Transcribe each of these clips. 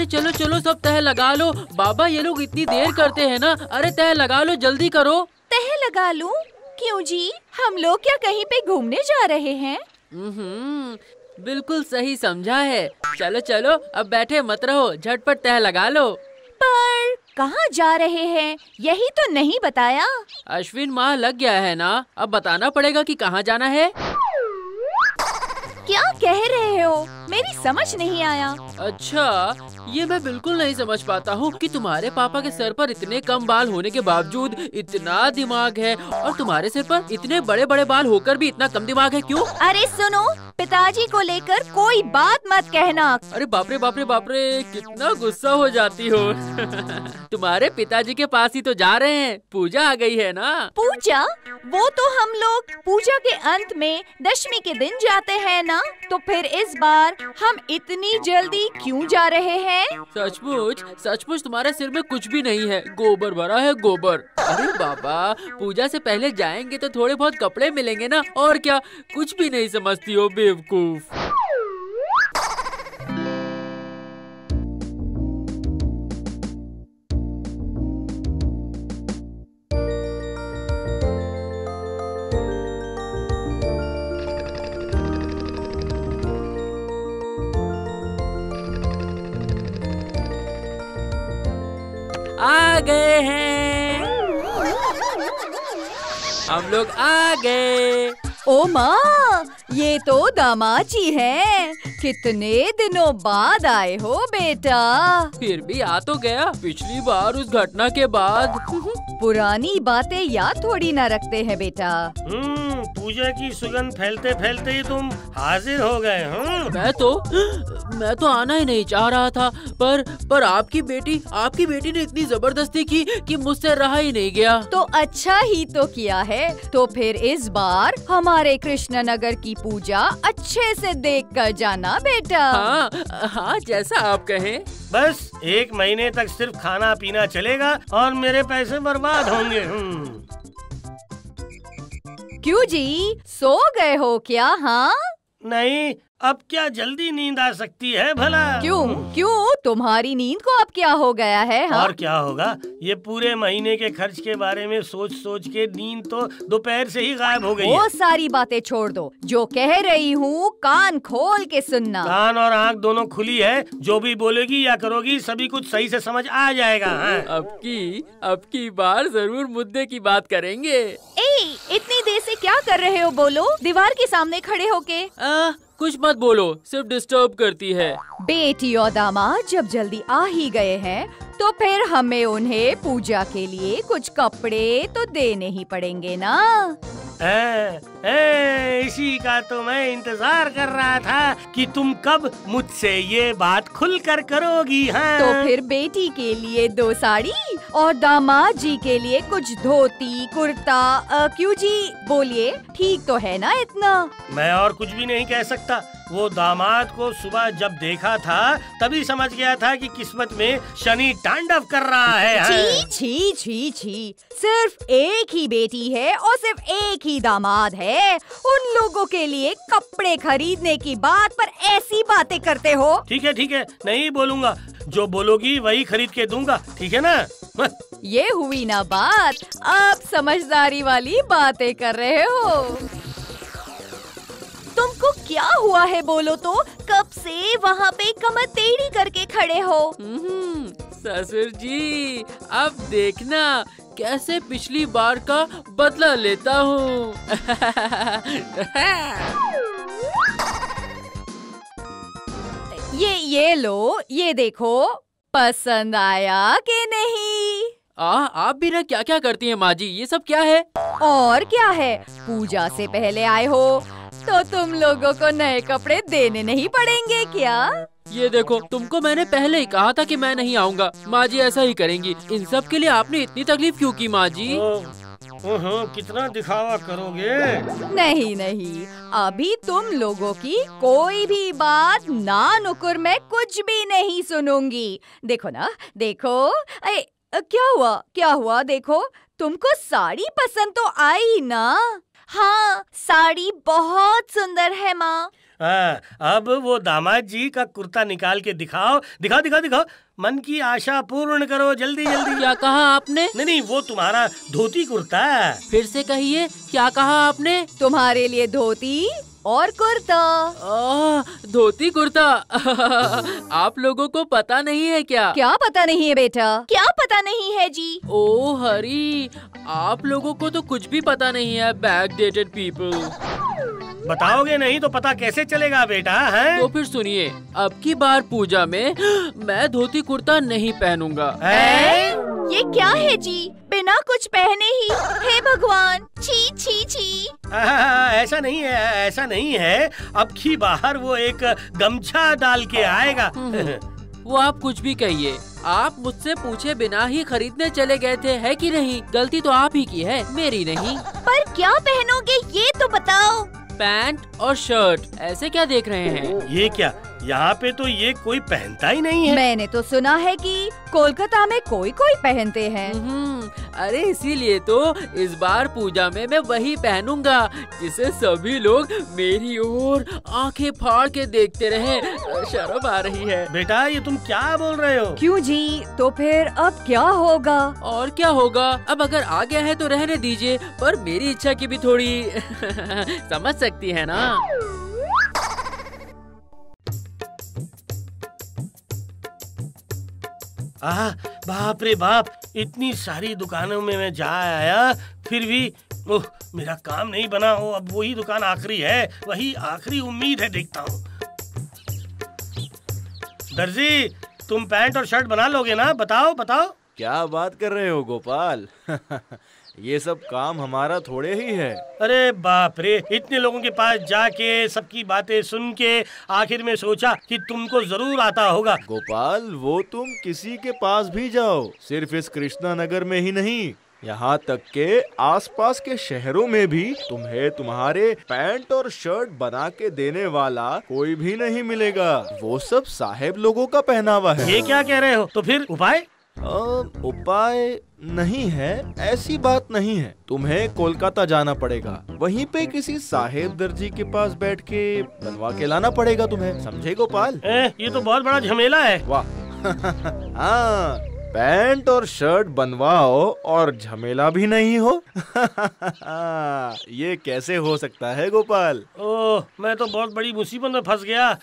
चलो चलो सब तह लगा लो। बाबा ये लोग इतनी देर करते हैं ना। अरे तह लगा लो, जल्दी करो। तह लगा लूं? क्यों जी, हम लोग क्या कहीं पे घूमने जा रहे हैं? बिल्कुल सही समझा है। चलो चलो अब बैठे मत रहो, झटपट तह लगा लो। पर कहाँ जा रहे हैं, यही तो नहीं बताया। अश्विन माह लग गया है ना, अब बताना पड़ेगा कि कहाँ जाना है। क्या कह रहे हो, मेरी समझ नहीं आया। अच्छा, ये मैं बिल्कुल नहीं समझ पाता हूँ कि तुम्हारे पापा के सर पर इतने कम बाल होने के बावजूद इतना दिमाग है, और तुम्हारे सिर पर इतने बड़े बड़े बाल होकर भी इतना कम दिमाग है, क्यों? अरे सुनो, पिताजी को लेकर कोई बात मत कहना। अरे बाप रे बाप रे बाप रे, कितना गुस्सा हो जाती हो। तुम्हारे पिताजी के पास ही तो जा रहे हैं, पूजा आ गई है ना। पूजा? वो तो हम लोग पूजा के अंत में दशमी के दिन जाते हैं ना, तो फिर इस बार हम इतनी जल्दी क्यों जा रहे हैं? सचमुच सचमुच तुम्हारे सिर में कुछ भी नहीं है, गोबर भरा है गोबर। अरे बाबा, पूजा से पहले जाएंगे तो थोड़े बहुत कपड़े मिलेंगे ना, और क्या। कुछ भी नहीं समझती हो बेवकूफ। आ गए हैं, हम लोग आ गए। ओ माँ, ये तो दामाद जी हैं। कितने दिनों बाद आए हो बेटा। फिर भी आ तो गया, पिछली बार उस घटना के बाद। पुरानी बातें याद थोड़ी ना रखते हैं बेटा। पूजा की सुगंध फैलते फैलते ही तुम हाजिर हो गए। मैं तो आना ही नहीं चाह रहा था, पर आपकी बेटी ने इतनी जबरदस्ती की कि मुझसे रहा ही नहीं गया। तो अच्छा ही तो किया है। तो फिर इस बार हमारे कृष्णनगर की पूजा अच्छे से देख कर जाना बेटा। हाँ, जैसा आप कहें। बस 1 महीने तक सिर्फ खाना पीना चलेगा और मेरे पैसे बर्बाद होंगे। क्यों जी, सो गए हो क्या? हाँ नहीं, अब क्या जल्दी नींद आ सकती है भला? क्यों तुम्हारी नींद को अब क्या हो गया है? हाँ? और क्या होगा, ये पूरे महीने के खर्च के बारे में सोच सोच के नींद तो दोपहर से ही गायब हो गई है। वो सारी बातें छोड़ दो, जो कह रही हूँ कान खोल के सुनना। कान और आँख दोनों खुली है, जो भी बोलेगी या करोगी सभी कुछ सही से समझ आ जाएगा। हाँ? अब की बार जरूर मुद्दे की बात करेंगे। इतनी देर से क्या कर रहे हो, बोलो। दीवार के सामने खड़े होके। कुछ मत बोलो, सिर्फ डिस्टर्ब करती है। बेटी और दामाद जब जल्दी आ ही गए हैं, तो फिर हमें उन्हें पूजा के लिए कुछ कपड़े तो देने ही पड़ेंगे ना। इसी का तो मैं इंतजार कर रहा था कि तुम कब मुझसे ये बात खुलकर करोगी। हाँ? तो फिर बेटी के लिए 2 साड़ी और दामाद जी के लिए कुछ धोती कुर्ता। क्यों जी, बोलिए, ठीक तो है ना इतना? मैं और कुछ भी नहीं कह सकता। वो दामाद को सुबह जब देखा था तभी समझ गया था कि किस्मत में शनि तांडव कर रहा है। छी छी छी छी, सिर्फ एक ही बेटी है और सिर्फ एक ही दामाद है। उन लोगों के लिए कपड़े खरीदने की बात पर ऐसी बातें करते हो। ठीक है, नहीं बोलूँगा। जो बोलोगी वही खरीद के दूंगा, ठीक है ना? ये हुई ना बात, अब समझदारी वाली बातें कर रहे हो। तुमको क्या हुआ है, बोलो तो? कब से वहाँ पे कमर टेढ़ी करके खड़े हो? ससुर जी, अब देखना कैसे पिछली बार का बदला लेता हूँ। ये लो, ये देखो, पसंद आया कि नहीं? आप भी ना क्या क्या करती हैं माँ जी, ये सब क्या है? और क्या है, पूजा से पहले आए हो तो तुम लोगों को नए कपड़े देने नहीं पड़ेंगे क्या? ये देखो, तुमको मैंने पहले ही कहा था कि मैं नहीं आऊँगा। माँ जी ऐसा ही करेंगी। इन सब के लिए आपने इतनी तकलीफ क्यों की माँ जी? कितना दिखावा करोगे? नहीं, अभी तुम लोगों की कोई भी बात ना नुकुर मैं कुछ भी नहीं सुनूंगी। देखो ना, देखो। क्या हुआ? देखो, तुमको साड़ी पसंद तो आई ना? हाँ, साड़ी बहुत सुंदर है माँ। अब वो दामाद जी का कुर्ता निकाल के दिखाओ, दिखाओ दिखाओ दिखाओ। मन की आशा पूर्ण करो, जल्दी जल्दी। क्या कहा आपने? नहीं, वो तुम्हारा धोती कुर्ता। फिर से कहिए, क्या कहा आपने? तुम्हारे लिए धोती और कुर्ता। धोती कुर्ता। आप लोगों को पता नहीं है क्या? क्या पता नहीं है बेटा? क्या पता नहीं है जी? ओ हरी, आप लोगों को तो कुछ भी पता नहीं है, बैकडेटेड पीपल। बताओगे नहीं तो पता कैसे चलेगा बेटा, है? तो फिर सुनिए, अब की बार पूजा में मैं धोती कुर्ता नहीं पहनूंगा। ये क्या है जी? बिना कुछ पहने ही? हे भगवान, छी छी छी। ऐसा नहीं है, ऐसा नहीं है। अब की बार वो एक गमछा डाल के आएगा। वो आप कुछ भी कहिए, आप मुझसे पूछे बिना ही खरीदने चले गए थे, है कि नहीं? गलती तो आप ही की है, मेरी नहीं। पर क्या पहनोगे ये तो बताओ। पैंट और शर्ट, ऐसे क्या देख रहे हैं? ये क्या, यहाँ पे तो ये कोई पहनता ही नहीं है। मैंने तो सुना है कि कोलकाता में कोई कोई पहनते हैं। अरे इसीलिए तो इस बार पूजा में मैं वही पहनूंगा जिसे सभी लोग मेरी ओर आंखें फाड़ के देखते रहे। शर्म आ रही है। बेटा ये तुम क्या बोल रहे हो? क्यों जी? तो फिर अब क्या होगा? और क्या होगा, अब अगर आ गया है तो रहने दीजिए, पर मेरी इच्छा की भी थोड़ी समझ सकती है ना। बाप रे बाप, इतनी सारी दुकानों में मैं जा आया, फिर भी मेरा काम नहीं बना हो। अब वही दुकान आखिरी है, वही आखिरी उम्मीद है, देखता हूँ। दर्जी, तुम पैंट और शर्ट बना लोगे ना? बताओ बताओ। क्या बात कर रहे हो गोपाल? ये सब काम हमारा थोड़े ही है। अरे बाप रे, इतने लोगों के पास जाके सबकी बातें सुन के आखिर में सोचा कि तुमको जरूर आता होगा। गोपाल, वो तुम किसी के पास भी जाओ, सिर्फ इस कृष्णा नगर में ही नहीं, यहाँ तक के आसपास के शहरों में भी तुम्हें तुम्हारे पैंट और शर्ट बना के देने वाला कोई भी नहीं मिलेगा। वो सब साहेब लोगों का पहनावा है। ये क्या कह रहे हो? तो फिर उपाय? उपाय नहीं है, ऐसी बात नहीं है। तुम्हें कोलकाता जाना पड़ेगा, वहीं पे किसी साहेब दर्जी के पास बैठ के बनवा के लाना पड़ेगा तुम्हें, समझे गोपाल? ये तो बहुत बड़ा झमेला है। वाह। हाँ, पैंट और शर्ट बनवाओ और झमेला भी नहीं हो। ये कैसे हो सकता है गोपाल? ओह, मैं तो बहुत बड़ी मुसीबत में फंस गया।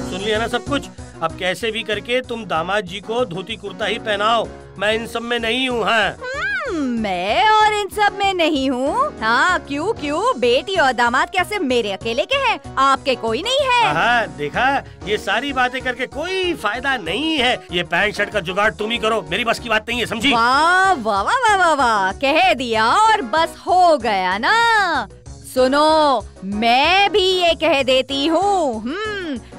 सुन लिया ना सब कुछ? अब कैसे भी करके तुम दामाद जी को धोती कुर्ता ही पहनाओ। मैं इन सब में नहीं हूँ। मैं और इन सब में नहीं हूँ। हाँ, क्यों क्यों? बेटी और दामाद कैसे मेरे अकेले के हैं? आपके कोई नहीं है? हाँ, देखा, ये सारी बातें करके कोई फायदा नहीं है। ये पैंट शर्ट का जुगाड़ तुम ही करो, मेरी बस की बात नहीं है, समझी? वाह वाह वाह वाह वाह, कह दिया और बस हो गया ना। सुनो, मैं भी ये कह देती हूँ,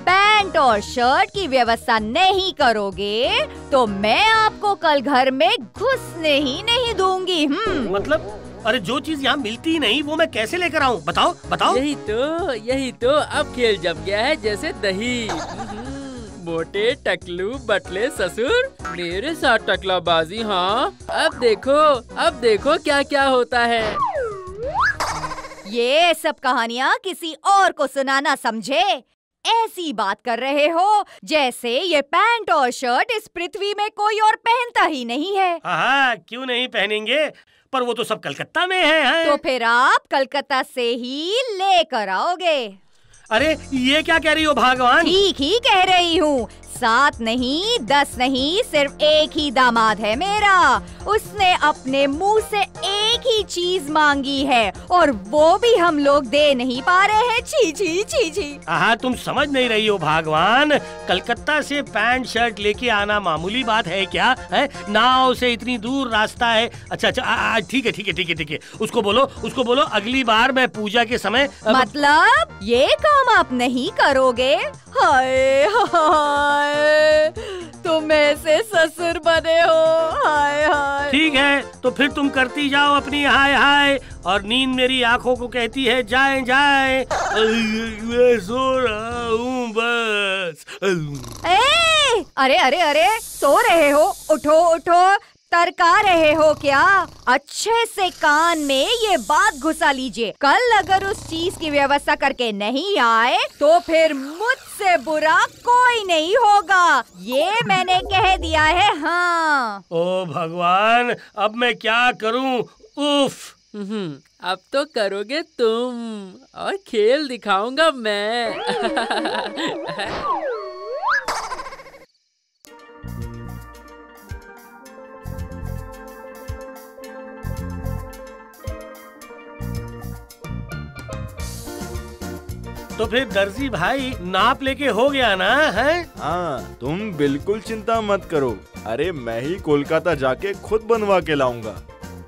पैंट और शर्ट की व्यवस्था नहीं करोगे तो मैं आपको कल घर में घुसने ही नहीं दूंगी। मतलब? अरे जो चीज यहाँ मिलती नहीं वो मैं कैसे लेकर आऊँ? बताओ बताओ। यही तो अब खेल जम गया है जैसे दही। मोटे टकलू बटले ससुर, मेरे साथ टकलाबाजी। हाँ, अब देखो क्या क्या होता है। ये सब कहानियाँ किसी और को सुनाना समझे? ऐसी बात कर रहे हो जैसे ये पैंट और शर्ट इस पृथ्वी में कोई और पहनता ही नहीं है। हाँ, क्यों नहीं पहनेंगे? पर वो तो सब कलकत्ता में है। तो फिर आप कलकत्ता से ही लेकर आओगे। अरे ये क्या कह रही हो भगवान? ठीक ही कह रही हूँ। 7 नहीं 10 नहीं, सिर्फ एक ही दामाद है मेरा। उसने अपने मुंह से एक ही चीज मांगी है और वो भी हम लोग दे नहीं पा रहे हैं। छी छी छी छी। हाँ, तुम समझ नहीं रही हो भगवान। कलकत्ता से पैंट शर्ट लेके आना मामूली बात है क्या? है, नाव से इतनी दूर रास्ता है। अच्छा, ठीक है। उसको बोलो अगली बार मैं पूजा के समय मतलब ये काम आप नहीं करोगे? हाय हाय, तुम ऐसे ससुर बने हो। हाय हाय। ठीक है, तो फिर तुम करती जाओ अपनी हाय हाय, और नींद मेरी आंखों को कहती है जाए जाए। मैं सो रहा हूँ बस। अरे, सो रहे हो? उठो, तरका रहे हो क्या? अच्छे से कान में ये बात घुसा लीजिए, कल अगर उस चीज की व्यवस्था करके नहीं आए तो फिर मुझसे बुरा कोई नहीं होगा, ये मैंने कह दिया है। हाँ। ओ भगवान, अब मैं क्या करूं? उफ। अब तो करोगे तुम, और खेल दिखाऊंगा मैं। तो फिर दर्जी भाई नाप लेके हो गया ना? है? हाँ, तुम बिल्कुल चिंता मत करो। अरे मैं ही कोलकाता जाके खुद बनवा के लाऊंगा।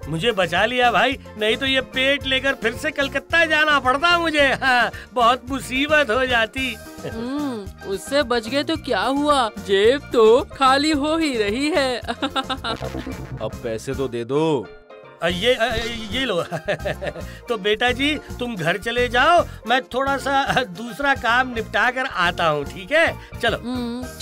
मुझे बचा लिया भाई, नहीं तो ये पेट लेकर फिर से कलकत्ता जाना पड़ता मुझे। हाँ, बहुत मुसीबत हो जाती। उससे बच गए तो क्या हुआ, जेब तो खाली हो ही रही है। अब पैसे तो दे दो। ये लो। तो बेटा जी तुम घर चले जाओ, मैं थोड़ा सा दूसरा काम निपटा कर आता हूँ, ठीक है? चलो।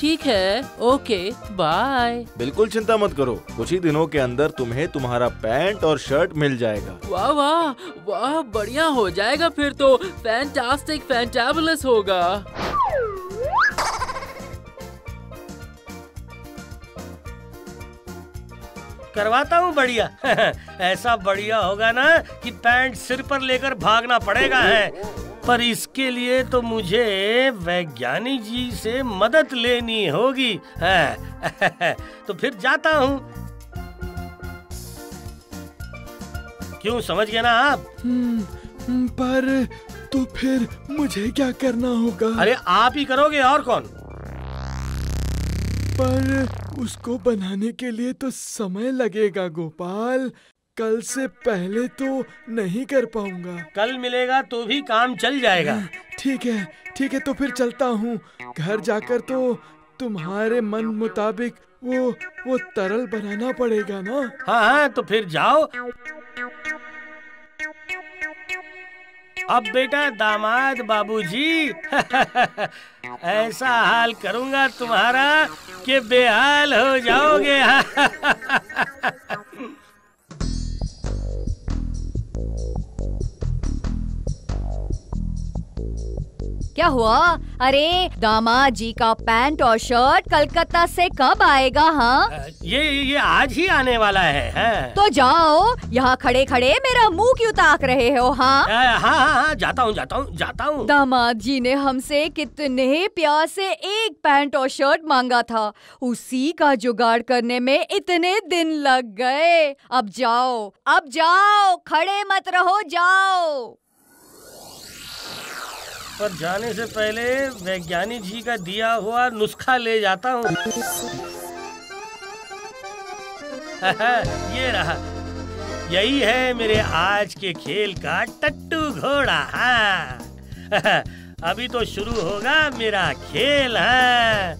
ठीक है, ओके, बाय। बिल्कुल चिंता मत करो, कुछ ही दिनों के अंदर तुम्हें तुम्हारा पैंट और शर्ट मिल जाएगा। वाह वाह वाह, बढ़िया हो जाएगा फिर तो, फैंटास्टिक, फैंटाबुलस होगा। करवाता हूँ बढ़िया। ऐसा बढ़िया होगा ना कि पैंट सिर पर लेकर भागना पड़ेगा है। पर इसके लिए तो मुझे वैज्ञानिक जी से मदद लेनी होगी। तो फिर जाता हूँ। क्यों, समझ गए ना आप? पर तो फिर मुझे क्या करना होगा? अरे आप ही करोगे, और कौन? पर उसको बनाने के लिए तो समय लगेगा गोपाल, कल से पहले तो नहीं कर पाऊंगा। कल मिलेगा तो भी काम चल जाएगा। ठीक है तो फिर चलता हूँ। घर जाकर तो तुम्हारे मन मुताबिक वो तरल बनाना पड़ेगा ना? हाँ, तो फिर जाओ। अब बेटा दामाद बाबूजी, ऐसा हाल करूंगा तुम्हारा कि बेहाल हो जाओगे। क्या हुआ? अरे दामाद जी का पैंट और शर्ट कलकत्ता से कब आएगा? हाँ, ये आज ही आने वाला है। तो जाओ, यहाँ खड़े खड़े मेरा मुंह क्यों ताक रहे हो? हाँ, जाता हूँ। दामाद जी ने हमसे कितने प्यार से एक पैंट और शर्ट मांगा था, उसी का जुगाड़ करने में इतने दिन लग गए। अब जाओ, खड़े मत रहो, जाओ। पर जाने से पहले वैज्ञानिक जी का दिया हुआ नुस्खा ले जाता हूँ। ये रहा, यही है मेरे आज के खेल का टट्टू घोड़ा। हाँ। अभी तो शुरू होगा मेरा खेल। हाँ।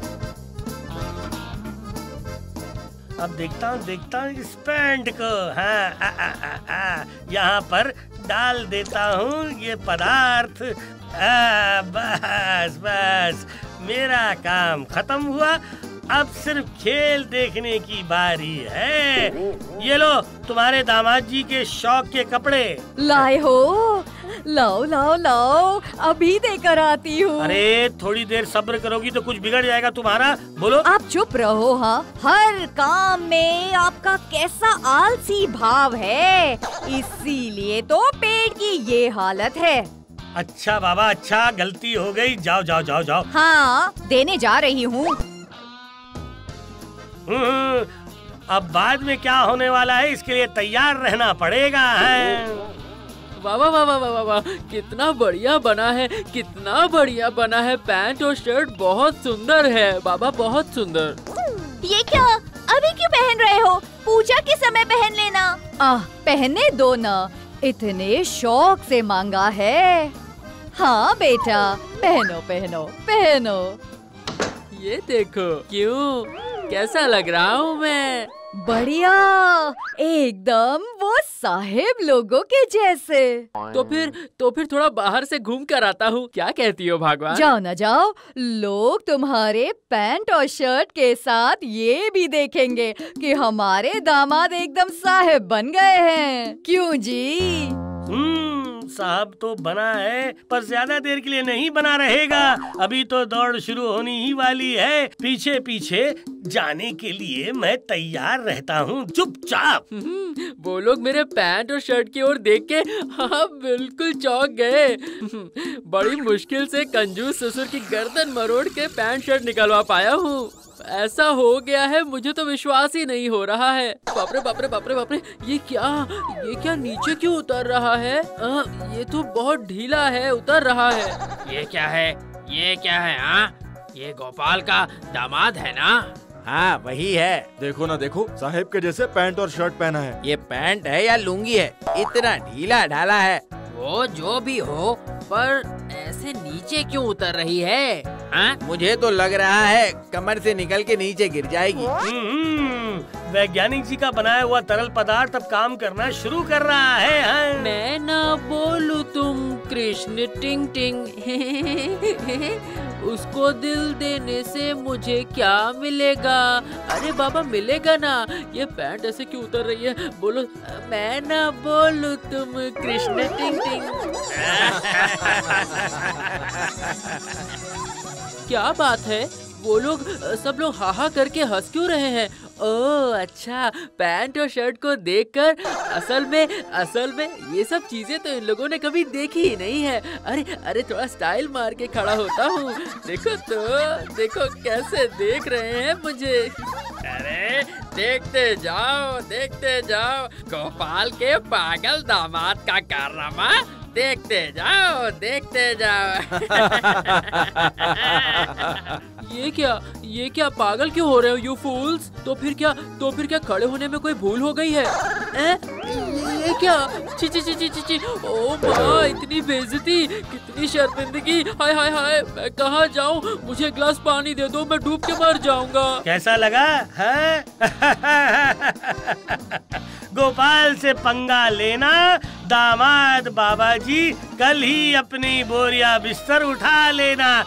अब देखता हूँ इस पैंट को। हाँ, यहाँ पर डाल देता हूँ ये पदार्थ। बस मेरा काम खत्म हुआ। अब सिर्फ खेल देखने की बारी है। ये लो तुम्हारे दामाद जी के शौक के कपड़े। लाए हो? लाओ, अभी देकर आती हूँ। अरे थोड़ी देर सब्र करोगी तो कुछ बिगड़ जाएगा तुम्हारा। बोलो। आप चुप रहो। हाँ, हर काम में आपका कैसा आलसी भाव है, इसीलिए तो पेट की ये हालत है। अच्छा बाबा, अच्छा, गलती हो गई। जाओ। हाँ, देने जा रही हूँ। अब बाद में क्या होने वाला है इसके लिए तैयार रहना पड़ेगा। है वाह, कितना बढ़िया बना है पैंट और शर्ट, बहुत सुंदर है बाबा, बहुत सुंदर। ये क्या, अभी क्यों पहन रहे हो? पूजा के समय पहन लेना। पहनने दो ना, इतने शौक से मांगा है। हाँ बेटा, पहनो। ये देखो, क्यों, कैसा लग रहा हूँ मैं? बढ़िया, एकदम वो साहेब लोगों के जैसे। तो फिर थोड़ा बाहर से घूम कर आता हूँ, क्या कहती हो भगवान? जाओ ना जाओ, लोग तुम्हारे पैंट और शर्ट के साथ ये भी देखेंगे कि हमारे दामाद एकदम साहेब बन गए हैं। क्यों जी? साहब तो बना है, पर ज्यादा देर के लिए नहीं बना रहेगा। अभी तो दौड़ शुरू होनी ही वाली है। पीछे पीछे जाने के लिए मैं तैयार रहता हूँ, चुपचाप। वो लोग मेरे पैंट और शर्ट की ओर देख के हाँ बिल्कुल चौंक गए। बड़ी मुश्किल से कंजूस ससुर की गर्दन मरोड़ के पैंट शर्ट निकलवा पाया हूँ। ऐसा हो गया है, मुझे तो विश्वास ही नहीं हो रहा है। बाप रे बाप रे बाप रे बाप रे, ये क्या नीचे क्यों उतर रहा है? ये तो बहुत ढीला है, उतर रहा है। ये क्या है? हाँ, ये गोपाल का दामाद है ना? हाँ वही है। देखो ना देखो, साहेब के जैसे पैंट और शर्ट पहना है। ये पैंट है या लुंगी है? इतना ढीला ढाला है। वो जो भी हो, पर ऐसे नीचे क्यों उतर रही है? हाँ? मुझे तो लग रहा है कमर से निकल के नीचे गिर जाएगी। वैज्ञानिक जी का बनाया हुआ तरल पदार्थ अब काम करना शुरू कर रहा है। हाँ? मैं ना बोलूं तुम कृष्ण टिंग टिंग। उसको दिल देने से मुझे क्या मिलेगा? अरे बाबा मिलेगा ना। ये पैंट ऐसे क्यों उतर रही है? बोलो, मैं ना बोलूं तुम कृष्ण टिंग टिंग। क्या बात है? वो लोग सब लोग हाहा करके हंस क्यों रहे हैं? ओह अच्छा, पैंट और शर्ट को देखकर असल में ये सब चीजें तो इन लोगों ने कभी देखी ही नहीं है। अरे थोड़ा स्टाइल मार के खड़ा होता हूँ। देखो कैसे देख रहे हैं मुझे। अरे देखते जाओ गोपाल के पागल दामाद का कारनामा। देखते जाओ। ये क्या पागल क्यों हो रहे हो यू फूल्स? तो फिर क्या खड़े होने में कोई भूल हो गई है? ये क्या? ची ओ माँ, इतनी बेइज्जती, कितनी शर्मिंदगी। हाय मैं कहाँ जाऊँ? मुझे एक गिलास पानी दे दो, मैं डूब के मर जाऊंगा। कैसा लगा है? गोपाल से पंगा लेना, दामाद बाबा जी कल ही अपनी बोरिया बिस्तर उठा लेना।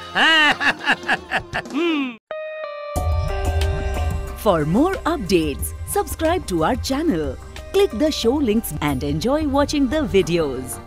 For more updates, subscribe to our channel, click the show links and enjoy watching the videos.